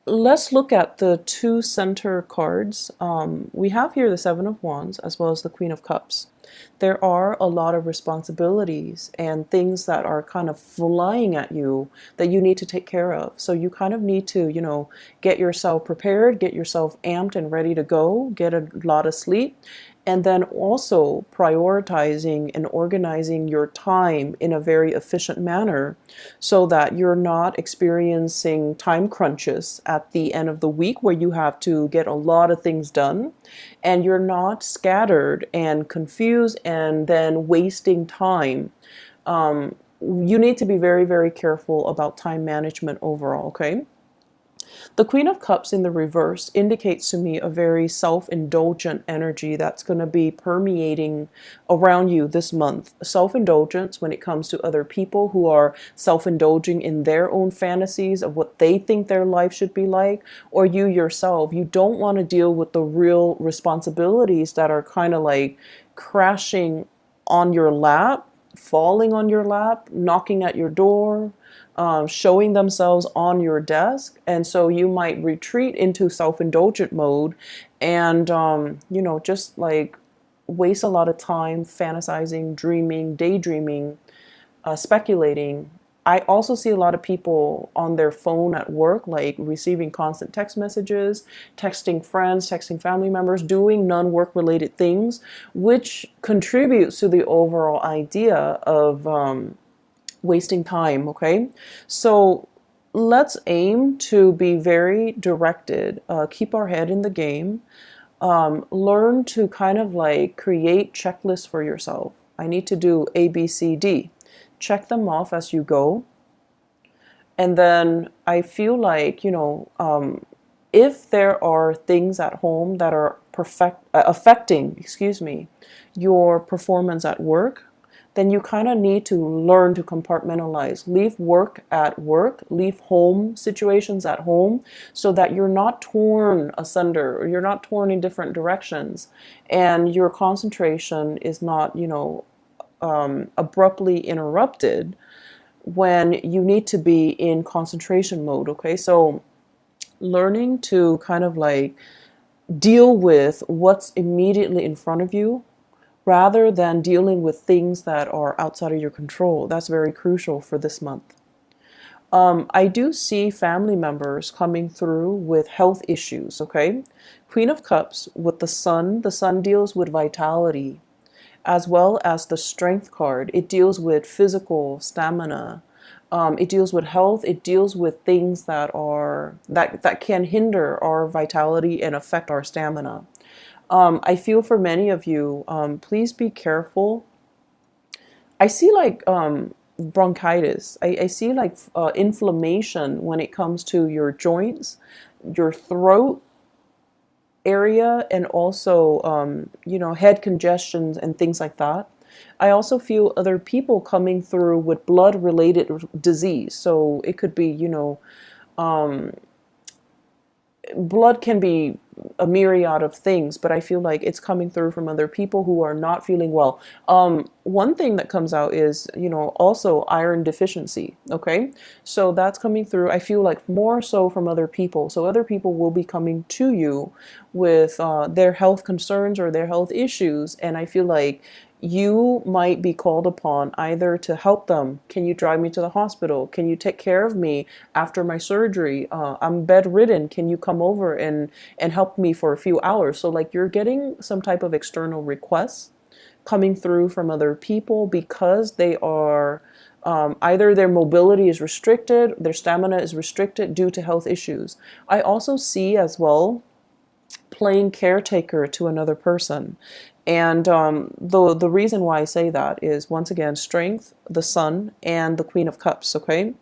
let's look at the two center cards. We have here the Seven of Wands as well as the Queen of Cups. There are a lot of responsibilities and things that are kind of flying at you that you need to take care of. So you kind of need to, get yourself prepared, get yourself amped and ready to go, get a lot of sleep, and then also prioritizing and organizing your time in a very efficient manner so that you're not experiencing time crunches at the end of the week where you have to get a lot of things done and you're not scattered and confused and then wasting time. You need to be very, very careful about time management overall, okay? The Queen of Cups in the reverse indicates to me a very self-indulgent energy that's going to be permeating around you this month. Self-indulgence when it comes to other people who are self-indulging in their own fantasies of what they think their life should be like, or you yourself. You don't want to deal with the real responsibilities that are kind of like crashing on your lap, falling on your lap, knocking at your door, showing themselves on your desk. And so you might retreat into self-indulgent mode and, just like waste a lot of time fantasizing, dreaming, daydreaming, speculating. I also see a lot of people on their phone at work, like receiving constant text messages, texting friends, texting family members, doing non-work related things, which contributes to the overall idea of wasting time, okay? So let's aim to be very directed, keep our head in the game, learn to kind of like create checklists for yourself. I need to do A, B, C, D. Check them off as you go. And then I feel like, if there are things at home that are affecting, your performance at work, then you kind of need to learn to compartmentalize. Leave work at work, leave home situations at home so that you're not torn asunder or you're not torn in different directions and your concentration is not, abruptly interrupted when you need to be in concentration mode, okay? So learning to kind of like deal with what's immediately in front of you rather than dealing with things that are outside of your control. That's very crucial for this month. I do see family members coming through with health issues, okay? Queen of Cups with the sun deals with vitality as well as the strength card. It deals with physical stamina. It deals with health. It deals with things that can hinder our vitality and affect our stamina. I feel for many of you, please be careful. I see like bronchitis. I see like inflammation when it comes to your joints, your throat area, and also, head congestions and things like that. I also feel other people coming through with blood related disease. So it could be, blood can be a myriad of things, but I feel like it's coming through from other people who are not feeling well. One thing that comes out is, also iron deficiency. Okay. So that's coming through. I feel like more so from other people. So other people will be coming to you with their health concerns or their health issues. And I feel like you might be called upon either to help them. Can you drive me to the hospital? Can you take care of me after my surgery? I'm bedridden. Can you come over and help me for a few hours? So like you're getting some type of external requests coming through from other people because they are either their mobility is restricted, their stamina is restricted due to health issues. I also see as well playing caretaker to another person. And the reason why I say that is, once again, strength, the sun, and the Queen of Cups, okay?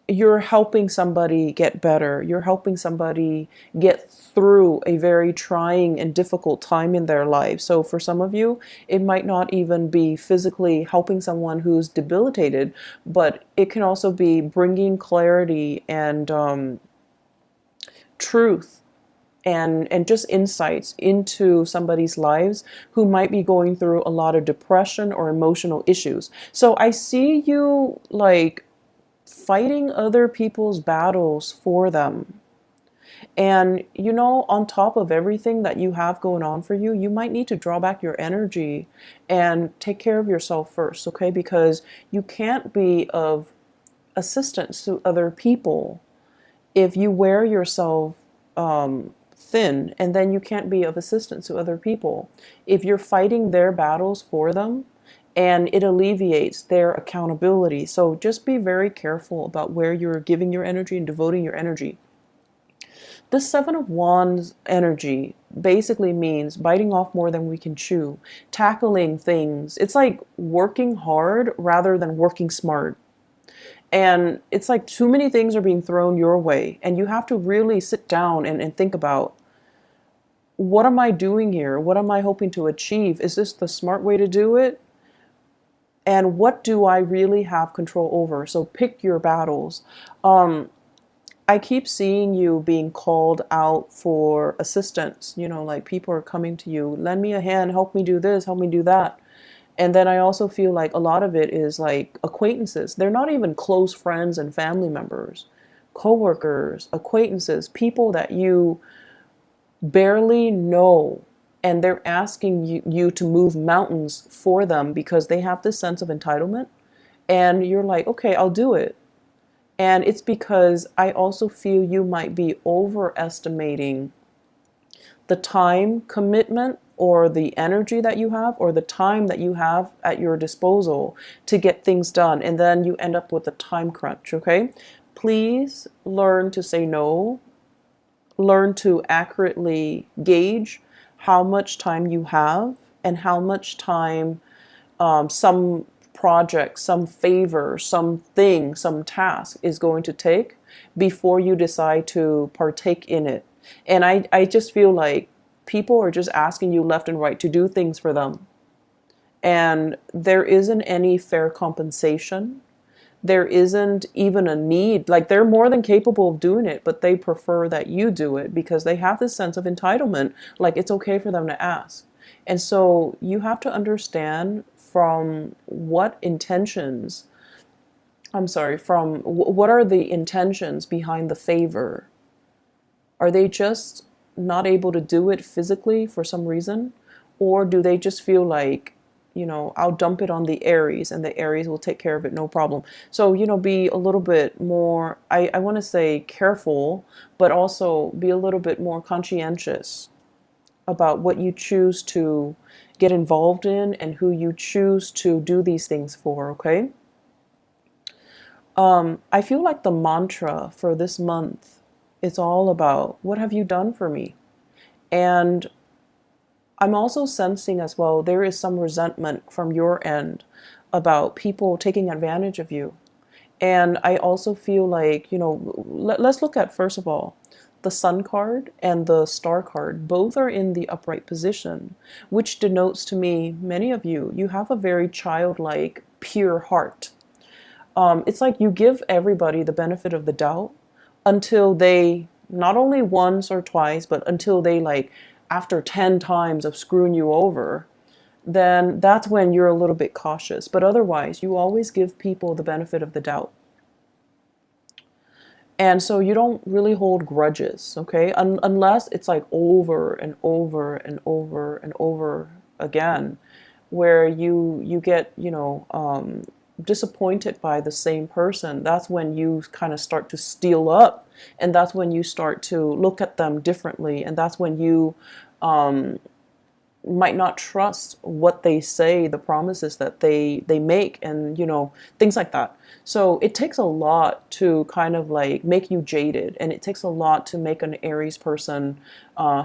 You're helping somebody get better. You're helping somebody get through a very trying and difficult time in their life. So for some of you, it might not even be physically helping someone who's debilitated, but it can also be bringing clarity and truth and just insights into somebody's lives who might be going through a lot of depression or emotional issues. So I see you like fighting other people's battles for them. And, on top of everything that you have going on for you, you might need to draw back your energy and take care of yourself first, okay? Because you can't be of assistance to other people if you wear yourself thin, and then you can't be of assistance to other people if you're fighting their battles for them, and it alleviates their accountability. So just be very careful about where you're giving your energy and devoting your energy. The Seven of Wands energy basically means biting off more than we can chew, tackling things. It's like working hard rather than working smart. And it's like too many things are being thrown your way, and you have to really sit down and think about, what am I doing here? What am I hoping to achieve? Is this the smart way to do it? And what do I really have control over? So pick your battles. I keep seeing you being called out for assistance. Like people are coming to you, lend me a hand, help me do this, help me do that. And then I also feel like a lot of it is like acquaintances. They're not even close friends and family members, coworkers, acquaintances, people that you barely know. And they're asking you to move mountains for them because they have this sense of entitlement. And you're like, okay, I'll do it. And it's because I also feel you might be overestimating the time commitment or the energy that you have or the time that you have at your disposal to get things done. And then you end up with a time crunch, okay? Please learn to say no. Learn to accurately gauge how much time you have and how much time some project, some favor, something, some task is going to take before you decide to partake in it. And I just feel like people are just asking you left and right to do things for them. And there isn't any fair compensation. There isn't even a need. Like they're more than capable of doing it, but they prefer that you do it because they have this sense of entitlement. Like it's okay for them to ask. And so you have to understand from what intentions, from what are the intentions behind the favor? Are they just not able to do it physically for some reason? Or do they just feel like, I'll dump it on the Aries and the Aries will take care of it, no problem. So, be a little bit more, I want to say careful, but also be a little bit more conscientious about what you choose to get involved in and who you choose to do these things for, okay? I feel like the mantra for this month is all about, what have you done for me? And I'm also sensing as well, there is some resentment from your end about people taking advantage of you. And I also feel like, let's look at, first of all, the Sun card and the Star card. Both are in the upright position, which denotes to me, many of you, you have a very childlike, pure heart. It's like you give everybody the benefit of the doubt until they, not only once or twice, but until they like, after 10 times of screwing you over, then that's when you're a little bit cautious. But otherwise, you always give people the benefit of the doubt. And so you don't really hold grudges, okay? Unless it's like over and over and over and over again, where you get, disappointed by the same person. That's when you kind of start to steel up, and that's when you start to look at them differently, and that's when you might not trust what they say, the promises that they make, and things like that. So it takes a lot to kind of like make you jaded, and it takes a lot to make an Aries person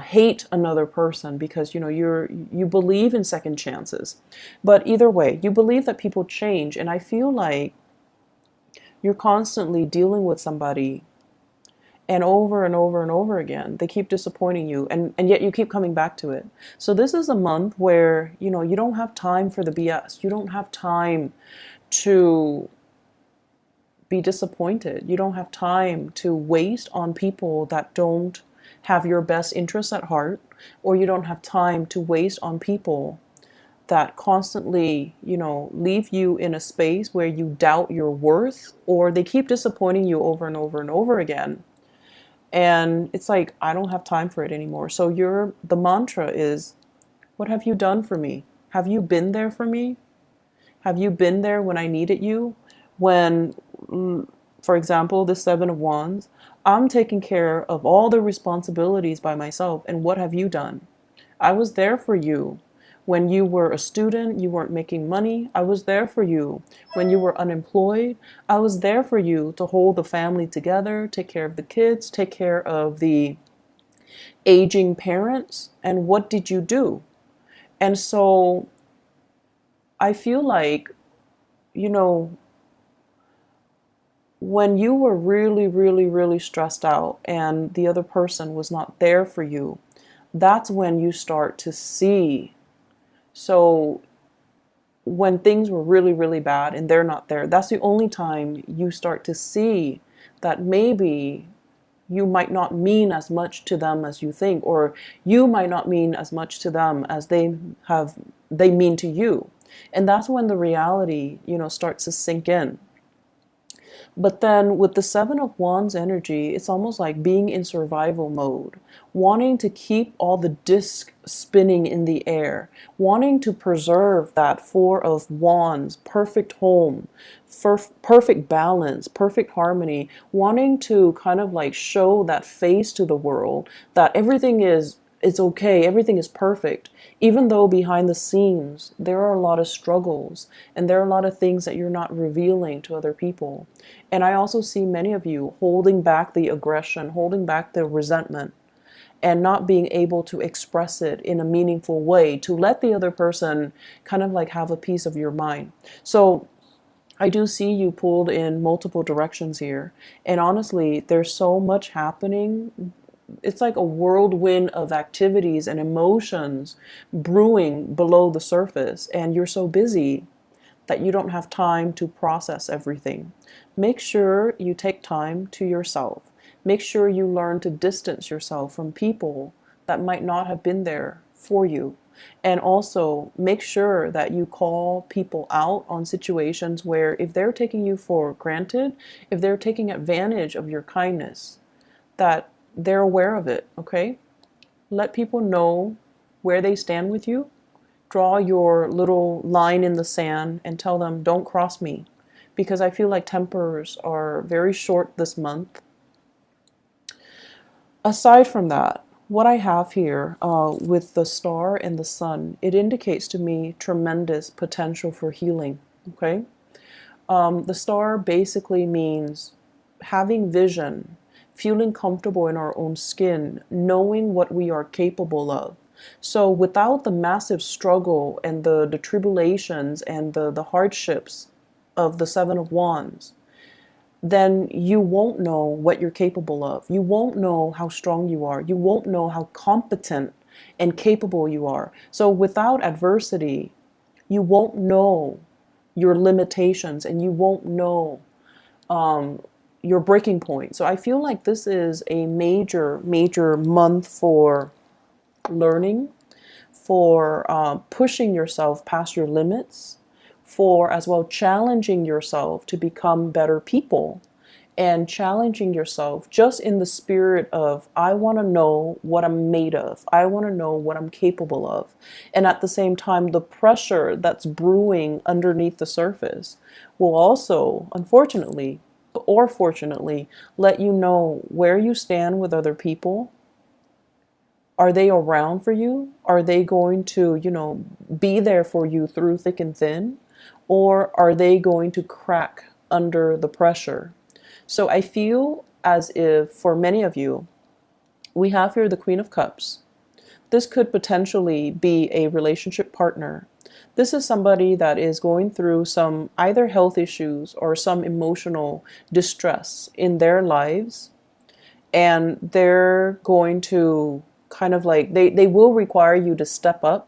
hate another person, because you believe in second chances. But either way, you believe that people change, and I feel like you're constantly dealing with somebody, and over and over and over again they keep disappointing you, and yet you keep coming back to it. So this is a month where you don't have time for the BS. You don't have time to be disappointed. You don't have time to waste on people that don't have your best interests at heart, or you don't have time to waste on people that constantly, leave you in a space where you doubt your worth, or they keep disappointing you over and over and over again. And it's like, I don't have time for it anymore. So the mantra is, what have you done for me? Have you been there for me? Have you been there when I needed you? When, for example, the Seven of Wands, I'm taking care of all the responsibilities by myself. And what have you done? I was there for you. When you were a student, you weren't making money. I was there for you. When you were unemployed, I was there for you to hold the family together, take care of the kids, take care of the aging parents. And what did you do? And so I feel like, you know, when you were really, really, really stressed out and the other person was not there for you, that's when you start to see. So when things were really, really bad and they're not there, that's the only time you start to see that maybe you might not mean as much to them as you think, or you might not mean as much to them as they mean to you. And that's when the reality, starts to sink in. But then with the Seven of Wands energy, it's almost like being in survival mode, wanting to keep all the discs spinning in the air, wanting to preserve that Four of Wands, perfect home, perfect balance, perfect harmony, wanting to kind of like show that face to the world that everything is it's okay, everything is perfect, even though behind the scenes there are a lot of struggles and there are a lot of things that you're not revealing to other people. And I also see many of you holding back the aggression, holding back the resentment, and not being able to express it in a meaningful way to let the other person kind of like have a piece of your mind. So I do see you pulled in multiple directions here. And honestly, there's so much happening. It's like a whirlwind of activities and emotions brewing below the surface, and you're so busy that you don't have time to process everything. Make sure you take time to yourself. Make sure you learn to distance yourself from people that might not have been there for you. And also make sure that you call people out on situations where if they're taking you for granted, if they're taking advantage of your kindness, that they're aware of it, okay? Let people know where they stand with you. Draw your little line in the sand and tell them, don't cross me. Because I feel like tempers are very short this month. Aside from that, what I have here with the star and the sun, it indicates to me tremendous potential for healing, okay? The star basically means having vision, feeling comfortable in our own skin, knowing what we are capable of. So without the massive struggle and the tribulations and the hardships of the Seven of Wands, then you won't know what you're capable of. You won't know how strong you are. You won't know how competent and capable you are. So without adversity, you won't know your limitations and you won't know your breaking point. So I feel like this is a major, major month for learning, for pushing yourself past your limits, for as well challenging yourself to become better people, and challenging yourself just in the spirit of, I want to know what I'm made of. I want to know what I'm capable of. And at the same time, the pressure that's brewing underneath the surface will also, unfortunately, or fortunately, let you know where you stand with other people. Are they around for you? Are they going to, be there for you through thick and thin? Or are they going to crack under the pressure? So I feel as if for many of you, we have here the Queen of Cups. This could potentially be a relationship partner. This is somebody that is going through some either health issues or some emotional distress in their lives. And they're going to kind of like, they will require you to step up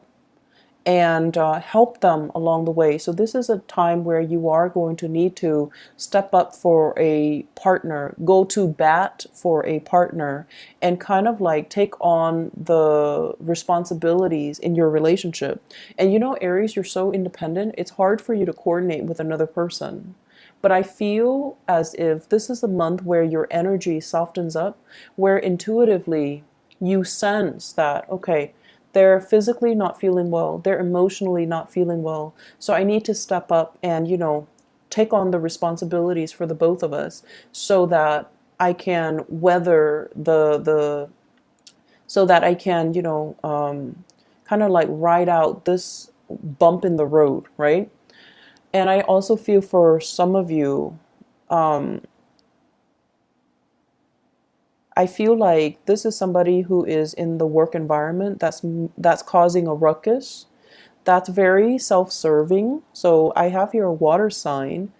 and help them along the way. So this is a time where you are going to need to step up for a partner, go to bat for a partner, and kind of like take on the responsibilities in your relationship. And you know, Aries, you're so independent, it's hard for you to coordinate with another person. But I feel as if this is a month where your energy softens up, where intuitively you sense that, okay, they're physically not feeling well, they're emotionally not feeling well. So I need to step up and, you know, take on the responsibilities for the both of us so that I can weather the so that I can, you know, kind of like ride out this bump in the road, right? And I also feel for some of you, I feel like this is somebody who is in the work environment that's causing a ruckus. That's very self-serving. So I have here a water sign,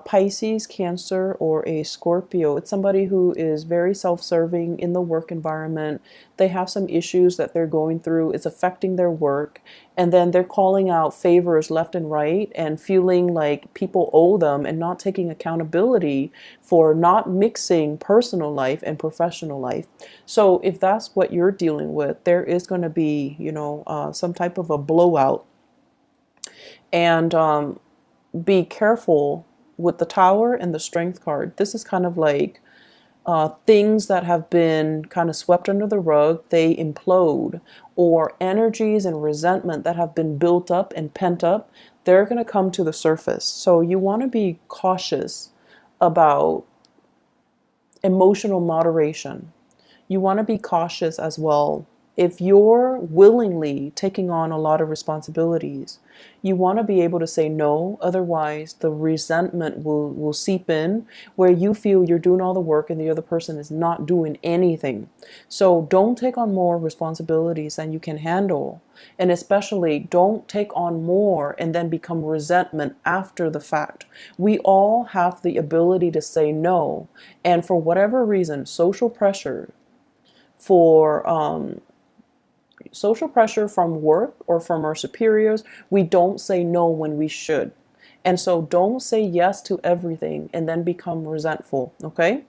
Pisces, Cancer, or a Scorpio. It's somebody who is very self-serving in the work environment. They have some issues that they're going through. It's affecting their work. And then they're calling out favors left and right and feeling like people owe them and not taking accountability for not mixing personal life and professional life. So if that's what you're dealing with, there is going to be, you know, some type of a blowout. And be careful with the Tower and the Strength card. This is kind of like things that have been kind of swept under the rug, they implode, or energies and resentment that have been built up and pent up, they're going to come to the surface. So you want to be cautious about emotional moderation. You want to be cautious as well. If you're willingly taking on a lot of responsibilities, you want to be able to say no. Otherwise, the resentment will seep in where you feel you're doing all the work and the other person is not doing anything. So don't take on more responsibilities than you can handle. And especially don't take on more and then become resentment after the fact. We all have the ability to say no. And for whatever reason, for social pressure from work or from our superiors, we don't say no when we should. And so don't say yes to everything and then become resentful, okay?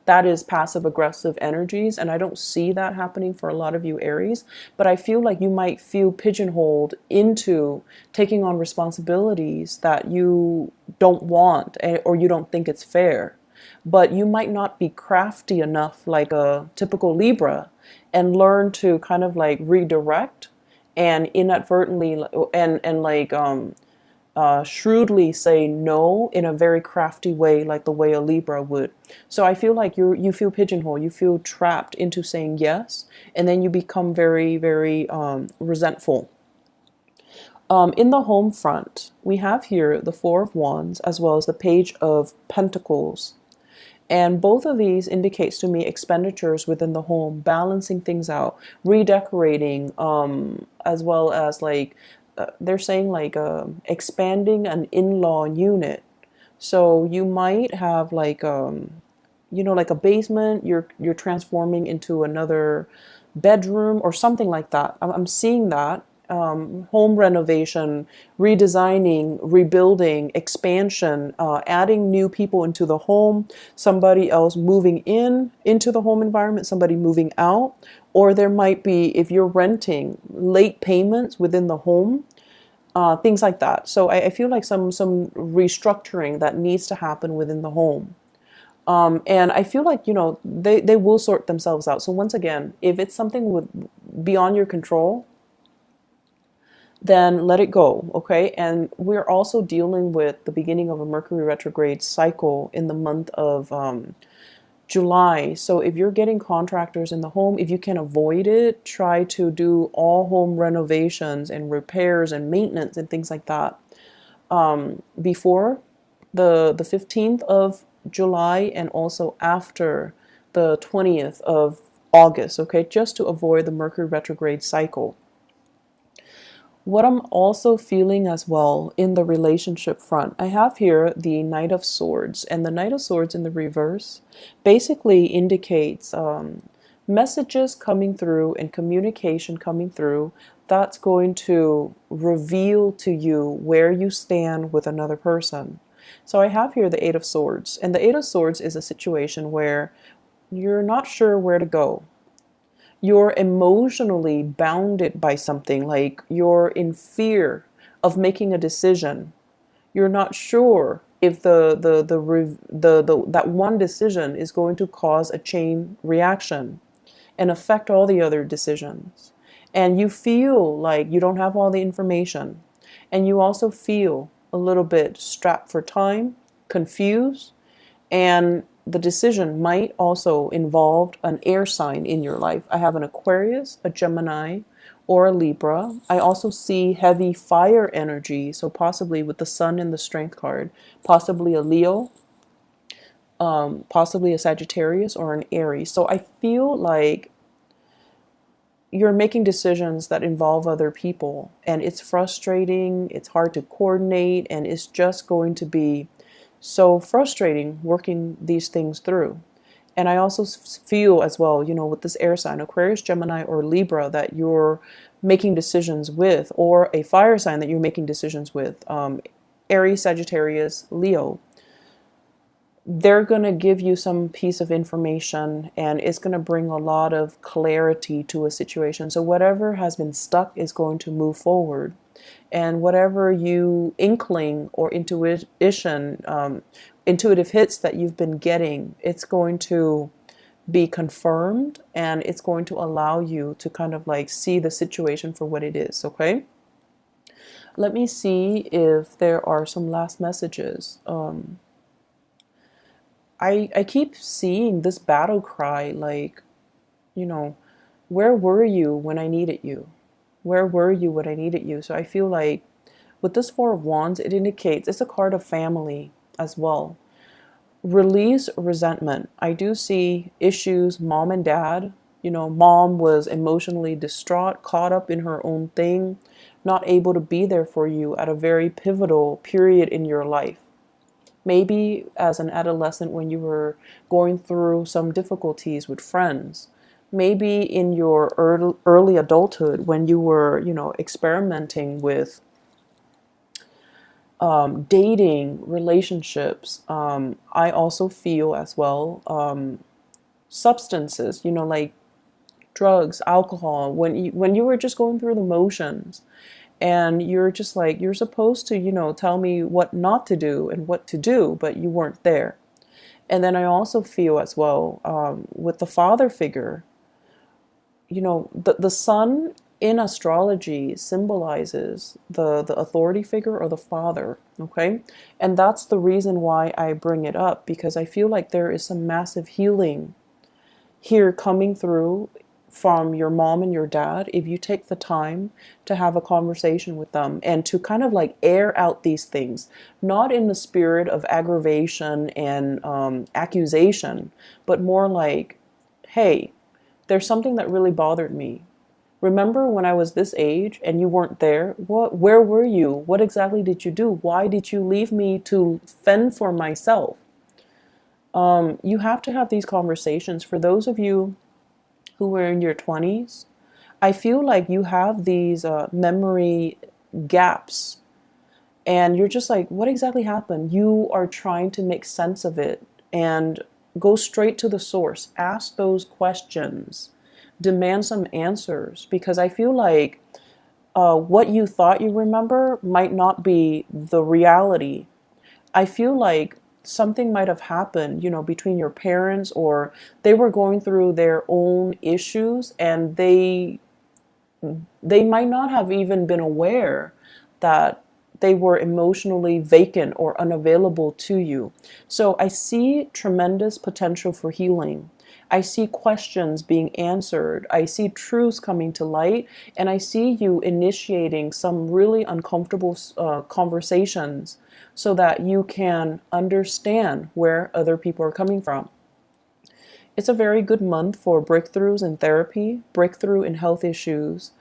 That is passive aggressive energies, and I don't see that happening for a lot of you Aries, but I feel like you might feel pigeonholed into taking on responsibilities that you don't want, or you don't think it's fair. But you might not be crafty enough like a typical Libra and learn to kind of like redirect and inadvertently and like shrewdly say no in a very crafty way, like the way a Libra would. So I feel like you feel pigeonholed, you feel trapped into saying yes, and then you become very, very resentful. In the home front, we have here the Four of Wands as well as the Page of Pentacles. And both of these indicates to me expenditures within the home, balancing things out, redecorating, as well as like they're saying like expanding an in-law unit. So you might have like you know, like a basement you're transforming into another bedroom or something like that. I'm seeing that. Home renovation, redesigning, rebuilding, expansion, adding new people into the home, somebody else moving in into the home environment, somebody moving out, or there might be, if you're renting, late payments within the home, things like that. So I feel like some restructuring that needs to happen within the home. And I feel like, you know, they will sort themselves out. So once again, if it's something beyond your control, then let it go, okay? And we're also dealing with the beginning of a Mercury retrograde cycle in the month of July. So if you're getting contractors in the home, if you can avoid it, try to do all home renovations and repairs and maintenance and things like that before the 15th of July and also after the 20th of August, okay? Just to avoid the Mercury retrograde cycle. What I'm also feeling as well in the relationship front, I have here the Knight of Swords, and the Knight of Swords in the reverse basically indicates messages coming through and communication coming through that's going to reveal to you where you stand with another person. So I have here the Eight of Swords, and the Eight of Swords is a situation where you're not sure where to go. You're emotionally bounded by something, like you're in fear of making a decision. You're not sure if that one decision is going to cause a chain reaction and affect all the other decisions. And you feel like you don't have all the information. And you also feel a little bit strapped for time, confused, and the decision might also involve an air sign in your life. I have an Aquarius, a Gemini, or a Libra. I also see heavy fire energy, so possibly with the Sun in the Strength card, possibly a Leo, possibly a Sagittarius, or an Aries. So I feel like you're making decisions that involve other people, and it's frustrating, it's hard to coordinate, and it's just going to be so frustrating working these things through. And I also feel as well, with this air sign, Aquarius, Gemini, or Libra, that you're making decisions with, or a fire sign that you're making decisions with, Aries, Sagittarius, Leo, they're going to give you some piece of information, and it's going to bring a lot of clarity to a situation. So whatever has been stuck is going to move forward. And whatever you inkling or intuition, intuitive hits that you've been getting, it's going to be confirmed, and it's going to allow you to kind of like see the situation for what it is. Okay. Let me see if there are some last messages. I keep seeing this battle cry, like, you know, where were you when I needed you? Where were you when I needed you? So I feel like with this Four of Wands, it indicates it's a card of family as well. Release resentment. I do see issues, mom and dad. Mom was emotionally distraught, caught up in her own thing, not able to be there for you at a very pivotal period in your life. Maybe as an adolescent when you were going through some difficulties with friends. Maybe in your early adulthood when you were, experimenting with dating, relationships. I also feel as well substances, like drugs, alcohol, when you were just going through the motions, and you're just like, you're supposed to, tell me what not to do and what to do, but you weren't there. And then I also feel as well with the father figure, the sun in astrology symbolizes the authority figure or the father, okay? And that's the reason why I bring it up, because I feel like there is some massive healing here coming through from your mom and your dad if you take the time to have a conversation with them and to kind of like air out these things, not in the spirit of aggravation and accusation, but more like, hey, there's something that really bothered me. Remember when I was this age and you weren't there? Where were you? What exactly did you do? Why did you leave me to fend for myself? You have to have these conversations. For those of you who were in your 20s, I feel like you have these memory gaps, and you're just like, what exactly happened? You are trying to make sense of it and go straight to the source. Ask those questions. Demand some answers, because I feel like what you thought you remember might not be the reality. I feel like something might have happened, between your parents, or they were going through their own issues, and they might not have even been aware that they were emotionally vacant or unavailable to you. So I see tremendous potential for healing. I see questions being answered. I see truths coming to light, and I see you initiating some really uncomfortable conversations so that you can understand where other people are coming from. It's a very good month for breakthroughs in therapy, breakthrough in health issues.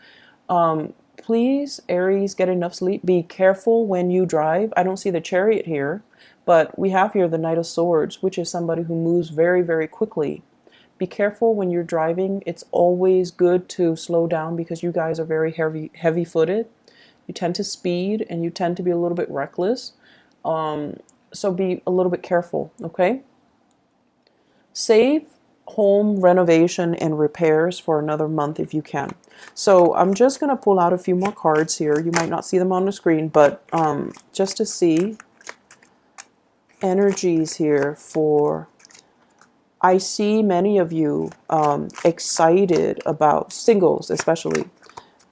Please, Aries, get enough sleep. Be careful when you drive. I don't see the Chariot here, but we have here the Knight of Swords, which is somebody who moves very, very quickly. Be careful when you're driving. It's always good to slow down because you guys are very heavy footed. You tend to speed and you tend to be a little bit reckless. So be a little bit careful, okay? Save home renovation and repairs for another month if you can. So I'm just going to pull out a few more cards here. You might not see them on the screen, but just to see energies here for, I see many of you excited about singles, especially.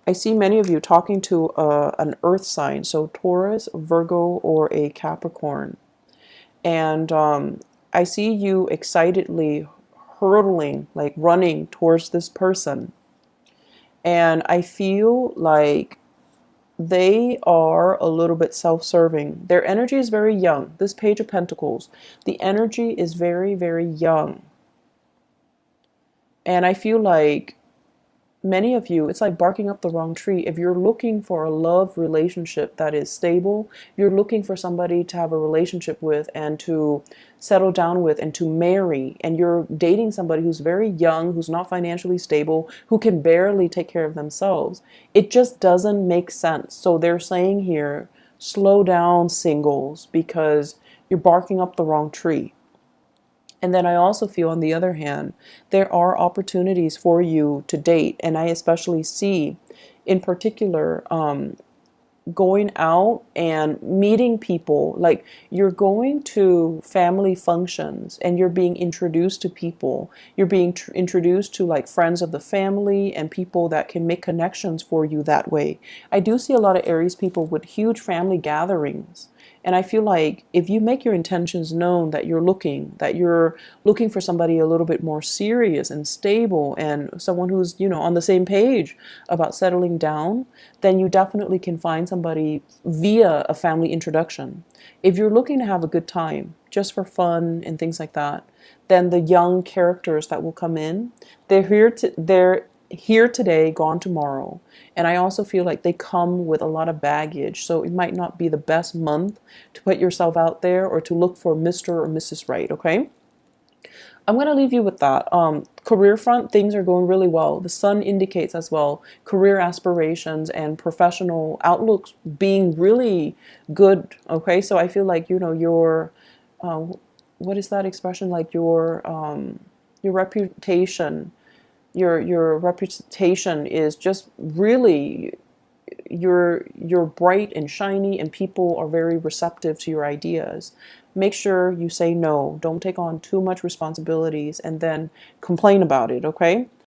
I see many of you talking to an earth sign, so Taurus, Virgo, or a Capricorn. And I see you excitedly hurtling, like running towards this person. And I feel like they are a little bit self-serving. Their energy is very young. This Page of Pentacles, the energy is very, very young. And I feel like many of you, it's like barking up the wrong tree. If you're looking for a love relationship that is stable, you're looking for somebody to have a relationship with and to settle down with and to marry, and you're dating somebody who's very young, who's not financially stable, who can barely take care of themselves, it just doesn't make sense. So they're saying here, slow down, singles, because you're barking up the wrong tree. And then I also feel, on the other hand, there are opportunities for you to date. And I especially see, in particular, going out and meeting people. Like, you're going to family functions and you're being introduced to people. You're being introduced to like friends of the family and people that can make connections for you that way. I do see a lot of Aries people with huge family gatherings. And I feel like if you make your intentions known that you're looking for somebody a little bit more serious and stable and someone who's, on the same page about settling down, then you definitely can find somebody via a family introduction. If you're looking to have a good time, just for fun and things like that, then the young characters that will come in, they're here today, gone tomorrow. And I also feel like they come with a lot of baggage. So it might not be the best month to put yourself out there or to look for Mr. or Mrs. Right, okay? I'm going to leave you with that. Career front, things are going really well. The sun indicates as well career aspirations and professional outlooks being really good, okay? So I feel like, your, what is that expression? Like your reputation, your reputation is just really, you're bright and shiny and people are very receptive to your ideas. Make sure you say no. Don't take on too much responsibilities and then complain about it, okay?